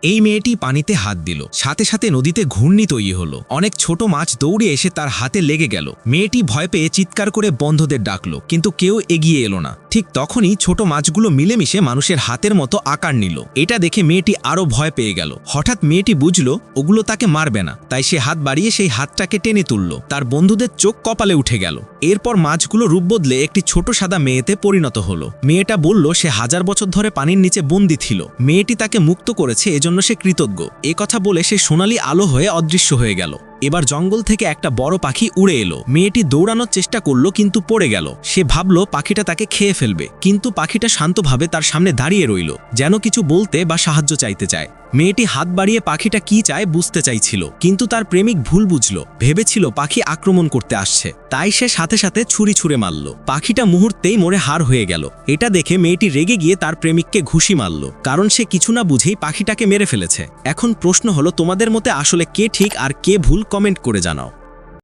এই মেয়েটি পানিতে হাত দিল, সাথে সাথে নদীতে ঘূর্ণি তৈরি হলো। অনেক ছোট মাছ দৌড়ে এসে তার হাতে লেগে গেল। মেয়েটি ভয় পেয়ে চিৎকার করে বন্ধুদের ডাকলো, কিন্তু কেউ এগিয়ে এলো না। ঠিক তখনই ছোট মাছগুলো মিলেমিশে মানুষের হাতের মতো আকার নিল। এটা দেখে মেয়েটি আরো ভয় পেয়ে গেল। হঠাৎ মেয়েটি বুঝলো ওগুলো তাকে মারবে না, তাই সে হাত বাড়িয়ে সেই হাতটাকে টেনে তুলল। তার বন্ধুদের চোখ কপালে উঠে গেল। এরপর মাছগুলো রূপ বদলে একটি ছোট সাদা মেয়েতে পরিণত হলো। মেয়েটা বলল সে 1000 বছর ধরে পানির নিচে বন্দী ছিল, মেয়েটি তাকে মুক্ত করেছে, এজন্য সে কৃতজ্ঞ। এ কথা বলে সে সোনালী আলো হয়ে অদৃশ্য হয়ে গেল। এবার জঙ্গল থেকে একটা বড় পাখি উড়ে এলো। মেয়েটি দৌড়ানোর চেষ্টা করলো, কিন্তু পড়ে গেল। সে ভাবলো পাখিটা তাকে খেয়ে ফেলবে, কিন্তু পাখিটা শান্তভাবে তার সামনে দাঁড়িয়ে রইল, যেন কিছু বলতে বা সাহায্য চাইতে চায়। মেয়েটি হাত বাড়িয়ে পাখিটা কি চায় বুঝতে চাইছিল, কিন্তু তার প্রেমিক ভুল বুঝলো, ভেবেছিল পাখি আক্রমণ করতে আসছে, তাই সে সাথে সাথে ছুরি ছুঁড়ে মারল। পাখিটা মুহূর্তেই মরে হাড় হয়ে গেল। এটা দেখে মেয়েটি রেগে গিয়ে তার প্রেমিককে ঘুষি মারল, কারণ সে কিছু না বুঝেই পাখিটাকে মেরে ফেলেছে। এখন প্রশ্ন হলো, তোমাদের মতে আসলে কে ঠিক আর কে ভুল? কমেন্ট করে জানাও।